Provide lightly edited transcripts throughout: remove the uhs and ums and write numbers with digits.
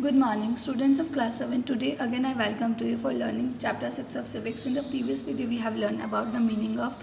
Good morning, students of class 7. Today again I welcome to you for learning chapter 6 of civics. In the previous video we have learned about the meaning of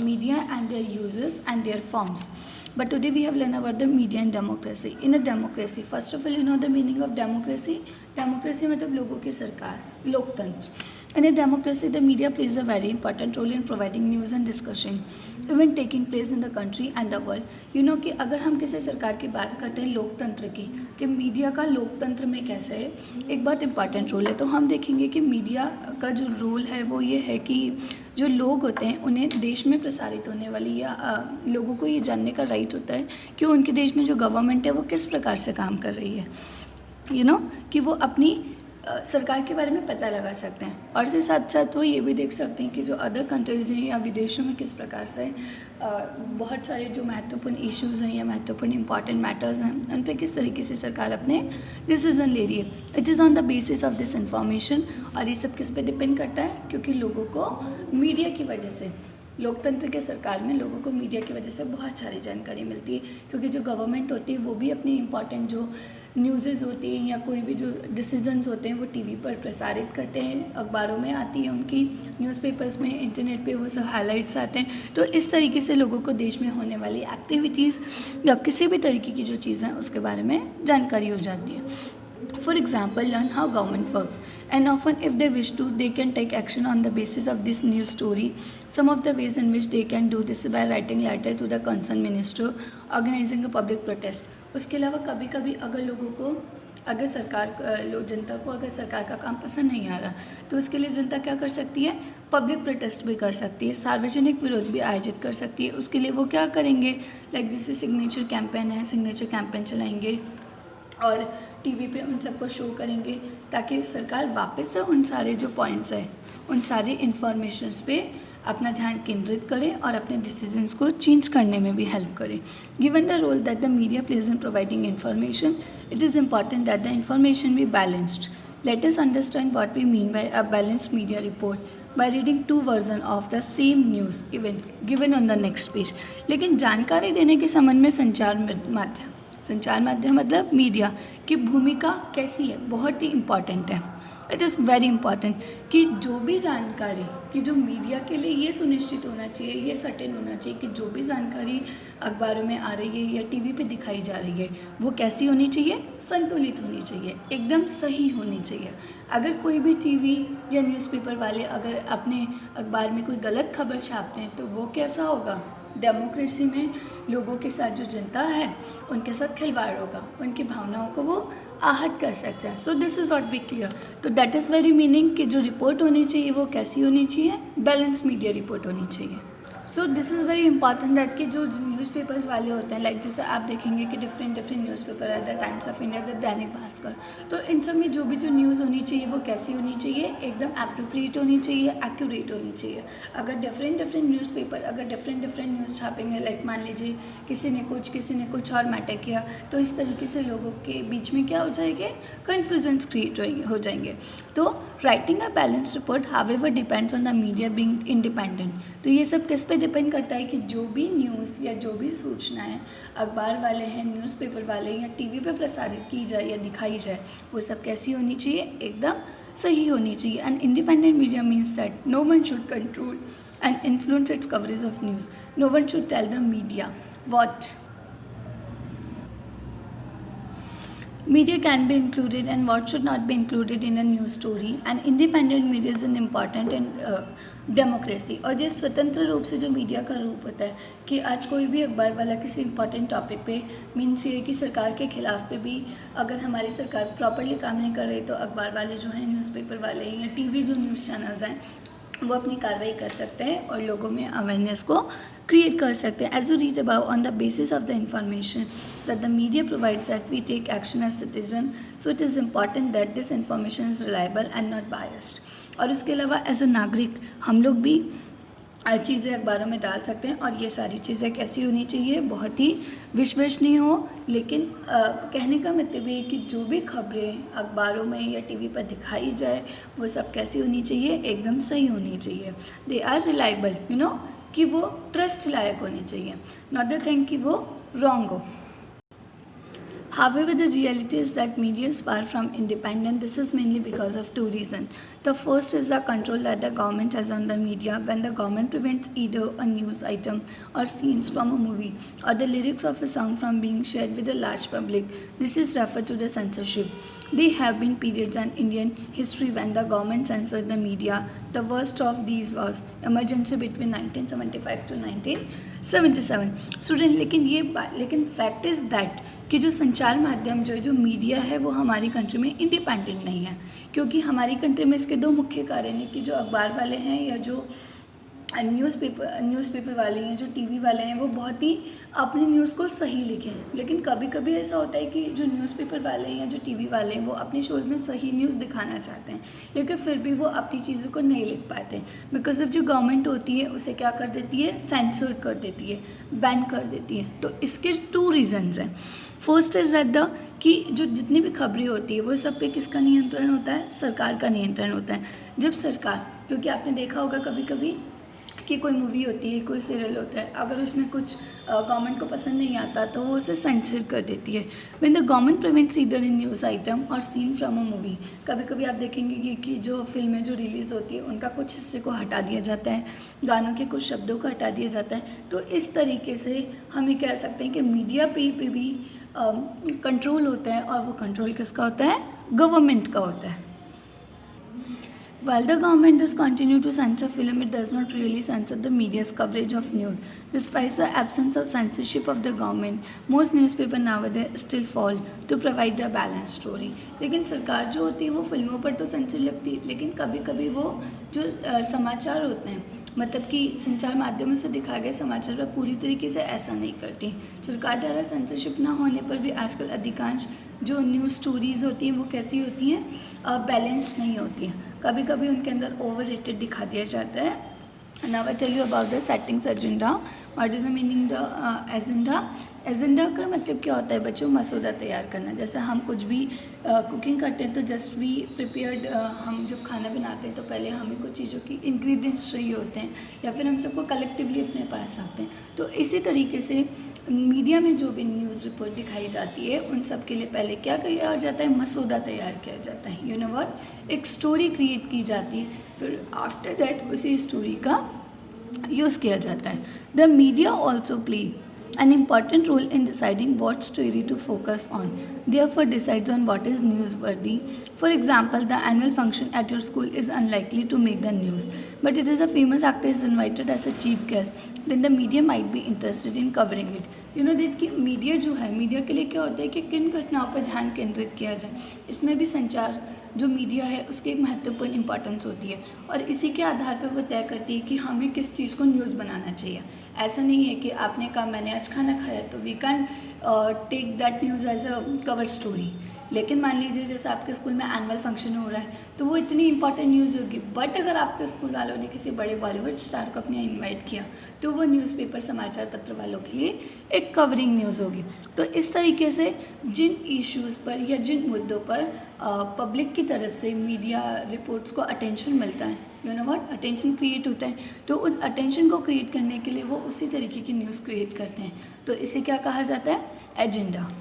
media and their uses and their forms. But today we have learned about the media and democracy. In a democracy, first of all you know the meaning of democracy. Democracy मतलब लोगों की सरकार, लोकतंत्र. In a democracy, the media plays a very important role in providing news and discussion, even taking place in the country and the world. You know कि अगर हम किसी सरकार की बात करते हैं लोकतंत्र की, कि मीडिया का लोकतंत्र में कैसे है, एक बहुत इम्पॉर्टेंट रोल है, तो हम देखेंगे कि मीडिया का जो रोल है वो ये है कि जो लोग होते हैं उन्हें देश में प्रसारित होने वाली या लोगों को ये जानने का राइट होता है कि उनके देश में जो गवर्नमेंट है वो किस प्रकार से काम कर रही है, कि वो अपनी सरकार के बारे में पता लगा सकते हैं, और इसके साथ साथ वो ये भी देख सकते हैं कि जो अदर कंट्रीज़ हैं या विदेशों में किस प्रकार से बहुत सारे जो महत्वपूर्ण इश्यूज़ हैं या महत्वपूर्ण इंपॉर्टेंट मैटर्स हैं उन पर किस तरीके से सरकार अपने डिसीज़न ले रही है. It is on the basis of this information. और ये सब किस पे डिपेंड करता है, क्योंकि लोगों को मीडिया की वजह से, लोकतंत्र के सरकार में लोगों को मीडिया की वजह से बहुत सारी जानकारी मिलती है, क्योंकि जो गवर्नमेंट होती है वो भी अपनी इम्पॉर्टेंट जो न्यूज़ेज़ होती हैं या कोई भी जो डिसीजंस होते हैं वो टीवी पर प्रसारित करते हैं, अखबारों में आती है उनकी, न्यूज़पेपर्स में, इंटरनेट पे वो सब हाइलाइट्स आते हैं. तो इस तरीके से लोगों को देश में होने वाली एक्टिविटीज़ या किसी भी तरीके की जो चीज़ें हैं उसके बारे में जानकारी हो जाती है. For example, learn how government works, and often if they wish to, they can take action on the basis of this news story. Some of the ways in which they can do this is by writing letter to the concerned minister, organizing a public protest. उसके अलावा कभी कभी अगर लोगों को, अगर जनता को अगर सरकार का काम पसंद नहीं आ रहा तो उसके लिए जनता क्या कर सकती है, पब्लिक प्रोटेस्ट भी कर सकती है, सार्वजनिक विरोध भी आयोजित कर सकती है. उसके लिए वो क्या करेंगे, लाइक जैसे सिग्नेचर कैंपेन है, सिग्नेचर कैंपेन चलाएंगे और टीवी पे उन सबको शो करेंगे, ताकि सरकार वापस से उन सारे जो पॉइंट्स हैं, उन सारे इन्फॉर्मेशंस पे अपना ध्यान केंद्रित करें और अपने डिसीजंस को चेंज करने में भी हेल्प करें. Given the role that the media plays in providing information, it is important that the information be balanced. Let us understand what we mean by a balanced media report by reading two version of the same news event given on the next page. लेकिन जानकारी देने के संबंध में संचार माध्यम मतलब media की भूमिका कैसी है, बहुत ही इम्पॉर्टेंट है. इट इज़ वेरी इंपॉर्टेंट कि जो भी जानकारी, कि जो मीडिया के लिए ये सुनिश्चित होना चाहिए, ये सर्टेन होना चाहिए कि जो भी जानकारी अखबारों में आ रही है या टीवी पे दिखाई जा रही है वो कैसी होनी चाहिए, संतुलित होनी चाहिए, एकदम सही होनी चाहिए. अगर कोई भी टीवी या न्यूज़पेपर वाले अगर अपने अखबार में कोई गलत खबर छापते हैं तो वो कैसा होगा, डेमोक्रेसी में लोगों के साथ जो जनता है उनके साथ खिलवाड़ होगा, उनकी भावनाओं को वो आहत कर सकता है. So this is not be clear. तो दैट इज़ वेरी मीनिंग कि जो रिपोर्ट होनी चाहिए वो कैसी होनी चाहिए, बैलेंस मीडिया रिपोर्ट होनी चाहिए. So this is very important that कि जो न्यूज़पेपर्स वाले होते हैं, लाइक जैसे आप देखेंगे कि डिफरेंट न्यूज़पेपर है, the times of India, the Dainik Bhaskar, तो इन सब में जो भी जो न्यूज़ होनी चाहिए वो कैसी होनी चाहिए, एकदम एप्रोप्रिएट होनी चाहिए, एक्यूरेट होनी चाहिए. अगर डिफरेंट न्यूज़पेपर अगर डिफरेंट न्यूज़ छापेंगे, लाइक मान लीजिए किसी ने कुछ और मैटर किया, तो इस तरीके से लोगों के बीच में क्या हो जाएंगे, कन्फ्यूजन्स क्रिएट हो जाएंगे. तो writing a balance report however depends on the media being independent. तो ये सब किस पे डिपेंड करता है कि जो भी न्यूज़ या जो भी सूचनाएं अखबार वाले हैं, न्यूज़पेपर वाले या टीवी पे प्रसारित की जाए या दिखाई जाए वो सब कैसी होनी चाहिए, एकदम सही होनी चाहिए. And independent media means that no one should control and influence its coverage of news. No one should tell the media what media can be included and what should not be included in a news story. And independent media is an important in democracy. और जो स्वतंत्र रूप से जो media का रूप होता है कि आज कोई भी अखबार वाला किसी इंपॉर्टेंट टॉपिक पे, मीन्स ये कि सरकार के खिलाफ पे भी अगर हमारी सरकार प्रॉपरली काम नहीं कर रही तो अखबार वाले जो हैं, न्यूज़पेपर वाले या टीवी जो न्यूज़ चैनल्स हैं वो अपनी कार्रवाई कर सकते हैं और लोगों में अवेयरनेस को क्रिएट कर सकते हैं. As you read about on the basis of the information that the media provides that we take action as citizen. So it is important that this information is reliable and not biased. और उसके अलावा as a नागरिक हम लोग भी चीज़ें अखबारों में डाल सकते हैं, और ये सारी चीज़ें कैसी होनी चाहिए, बहुत ही विश्वसनीय हो. लेकिन कहने का मतलब ये कि जो भी खबरें अखबारों में या टीवी पर दिखाई जाए वो सब कैसी होनी चाहिए, एकदम सही होनी चाहिए. दे आर रिलायबल, कि वो ट्रस्ट लायक होनी चाहिए, नॉट द थिंग कि वो रॉन्ग हो. However, the reality is that media is far from independent. This is mainly because of two reasons. The first is the control that the government has on the media. When the government prevents either a news item or scenes from a movie or the lyrics of a song from being shared with a large public, this is referred to the censorship. There have been periods in Indian history when the government censored the media. The worst of these was emergency between 1975 to 1977. Student लेकिन fact is that कि जो संचार माध्यम जो media है वो हमारी country में इंडिपेंडेंट नहीं है, क्योंकि हमारी कंट्री में इसके दो मुख्य कारण हैं कि जो अखबार वाले हैं या जो न्यूज़पेपर वाले हैं, जो टीवी वाले हैं, वो बहुत ही अपनी न्यूज़ को सही लिखें। लेकिन कभी कभी ऐसा होता है कि जो न्यूज़पेपर वाले हैं या जो टीवी वाले हैं वो अपने शोज़ में सही न्यूज़ दिखाना चाहते हैं, लेकिन फिर भी वो अपनी चीज़ों को नहीं लिख पाते बिकॉज ऑफ जो गवर्नमेंट होती है उसे क्या कर देती है, सेंसर कर देती है, बैन कर देती है। तो इसके टू रीजंस हैं। फर्स्ट इज़ दैट द कि जो जितनी भी खबरें होती है वो सब पे किसका नियंत्रण होता है, सरकार का नियंत्रण होता है। जब सरकार, क्योंकि आपने देखा होगा कभी कभी कि कोई मूवी होती है, कोई सीरियल होता है, अगर उसमें कुछ गवर्नमेंट को पसंद नहीं आता तो वो उसे सेंसर कर देती है। When the government prevents either in news item और सीन फ्रॉम अ मूवी, कभी कभी आप देखेंगे कि जो फिल्में जो रिलीज़ होती है उनका कुछ हिस्से को हटा दिया जाता है, गानों के कुछ शब्दों को हटा दिया जाता है। तो इस तरीके से हम ये कह सकते हैं कि मीडिया पे भी कंट्रोल होता है, और वो कंट्रोल किसका होता है, गवर्नमेंट का होता है। While the government does continue to censor film, it does not really censor the media's coverage of news. Despite the absence of censorship of the government, most newspapers nowadays still fall to provide the balanced story. लेकिन सरकार जो होती है वो फिल्मों पर तो sensor लगती है, लेकिन कभी कभी वो जो समाचार होते हैं, मतलब कि संचार माध्यमों से दिखाए गए समाचार पर पूरी तरीके से ऐसा नहीं करती। सरकार द्वारा सेंसरशिप ना होने पर भी आजकल अधिकांश जो न्यूज़ स्टोरीज़ होती हैं वो कैसी होती हैं, बैलेंस्ड नहीं होती हैं। कभी कभी उनके अंदर ओवर रेटेड दिखा दिया जाता है। Now I tell you about the settings agenda. What is the meaning the agenda? Agenda का मतलब क्या होता है बच्चों, मसूदा तैयार करना। जैसे हम कुछ भी कुकिंग करते हैं तो जस्ट वी प्रिपेयर्ड, हम जब खाना बनाते हैं तो पहले हमें कुछ चीज़ों की इंग्रेडिएंट्स चाहिए होते हैं, या फिर हम सबको कलेक्टिवली अपने पास रखते हैं। तो इसी तरीके से मीडिया में जो भी न्यूज़ रिपोर्ट दिखाई जाती है उन सब के लिए पहले क्या किया जाता है, मसूदा तैयार किया जाता है। यू नो व्हाट, एक स्टोरी क्रिएट की जाती है, फिर आफ्टर दैट उसी स्टोरी का यूज़ किया जाता है। The media also play an important role in deciding what story to focus on, therefore decides on what is newsworthy. For example, the annual function at your school is unlikely to make the news, but it is a famous actor is invited as a chief guest, then the media might be interested in covering it. You know that कि media जो है, media के लिए क्या होता है कि किन घटनाओं पर ध्यान केंद्रित किया जाए। इसमें भी संचार जो मीडिया है उसकी एक महत्वपूर्ण इंपॉर्टेंस होती है, और इसी के आधार पर वो तय करती है कि हमें किस चीज़ को न्यूज़ बनाना चाहिए। ऐसा नहीं है कि आपने कहा मैंने आज खाना खाया तो we can take that news as a cover story. लेकिन मान लीजिए जैसे आपके स्कूल में एनुअल फंक्शन हो रहा है तो वो इतनी इंपॉर्टेंट न्यूज़ होगी, बट अगर आपके स्कूल वालों ने किसी बड़े बॉलीवुड स्टार को अपने इनवाइट किया तो वो न्यूज़पेपर समाचार पत्र वालों के लिए एक कवरिंग न्यूज़ होगी। तो इस तरीके से जिन इश्यूज़ पर या जिन मुद्दों पर पब्लिक की तरफ से मीडिया रिपोर्ट्स को अटेंशन मिलता है, you know what, attention create होता है, तो उस अटेंशन को क्रिएट करने के लिए वो उसी तरीके की न्यूज़ क्रिएट करते हैं। तो इसे क्या कहा जाता है, agenda.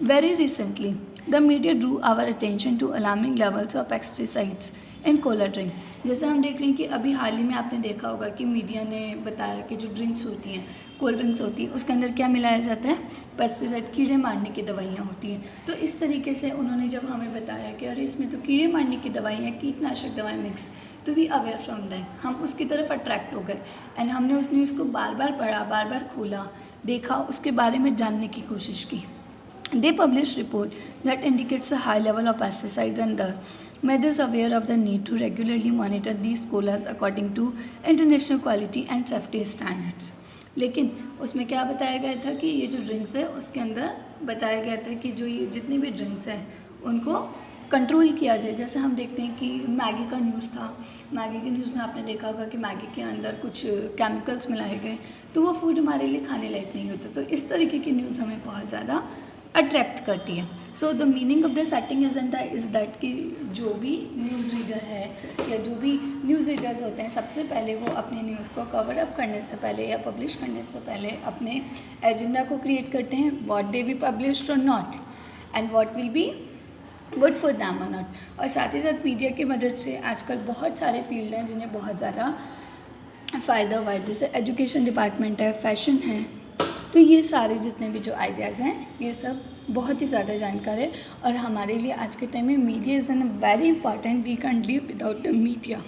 Very recently, the media drew our attention to alarming levels of pesticides in cola drink. जैसे हम देख रहे हैं कि अभी हाल ही में आपने देखा होगा कि मीडिया ने बताया कि जो ड्रिंक्स होती हैं, कोल्ड ड्रिंक्स होती है, उसके अंदर क्या मिलाया जाता है, पेस्टिसाइड, कीड़े मारने की दवाइयाँ होती हैं। तो इस तरीके से उन्होंने जब हमें बताया कि अरे इसमें तो कीड़े मारने की दवाइयाँ, कीटनाशक दवाएँ मिक्स, तो वी अवेयर फ्रॉम दैट, हम उसकी तरफ अट्रैक्ट हो गए एंड हमने उस न्यूज़ को बार बार पढ़ा, बार बार खोला, देखा, उसके बारे में जानने की कोशिश की। They published report that indicates a high level of pesticides and thus made us aware of the need to regularly monitor these colas according to international quality and safety standards. लेकिन उसमें क्या बताया गया था कि ये जो ड्रिंक्स है उसके अंदर बताया गया था कि जो ये जितनी भी ड्रिंक्स हैं उनको कंट्रोल किया जाए। जैसे हम देखते हैं कि मैगी का न्यूज़ था, मैगी के न्यूज़ में आपने देखा होगा कि मैगी के अंदर कुछ केमिकल्स मिलाए गए, तो वो फूड हमारे लिए खाने लायक नहीं होता। तो इस तरीके की न्यूज़ हमें बहुत ज़्यादा अट्रैक्ट करती है। So the meaning of the setting agenda is that कि जो भी न्यूज़ रीडर है या जो भी न्यूज़ रीडर्स होते हैं, सबसे पहले वो अपने न्यूज़ को कवर अप करने से पहले या पब्लिश करने से पहले अपने एजेंडा को क्रिएट करते हैं, व्हाट दे बी पब्लिश्ड और not and what will be good for them और नॉट। और साथ ही साथ मीडिया की मदद से आजकल बहुत सारे फील्ड हैं जिन्हें बहुत ज़्यादा फ़ायदा हुआ है, जैसे एजुकेशन डिपार्टमेंट है, फैशन है। तो ये सारे जितने भी जो आइडियाज़ हैं ये सब बहुत ही ज़्यादा जानकार है और हमारे लिए आज के टाइम में media is an very important, we can live without the media.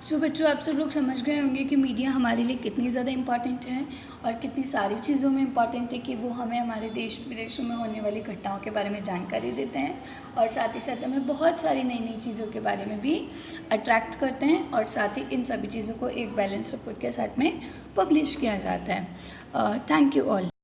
So बच्चों, आप सब लोग समझ गए होंगे कि मीडिया हमारे लिए कितनी ज़्यादा इम्पॉर्टेंट है और कितनी सारी चीज़ों में इम्पॉर्टेंट है कि वो हमें हमारे देश विदेशों में होने वाली घटनाओं के बारे में जानकारी देते हैं और साथ ही साथ हमें बहुत सारी नई नई चीज़ों के बारे में भी अट्रैक्ट करते हैं और साथ ही इन सभी चीज़ों को एक बैलेंस रिपोर्ट के साथ में पब्लिश किया जाता है। Thank you all.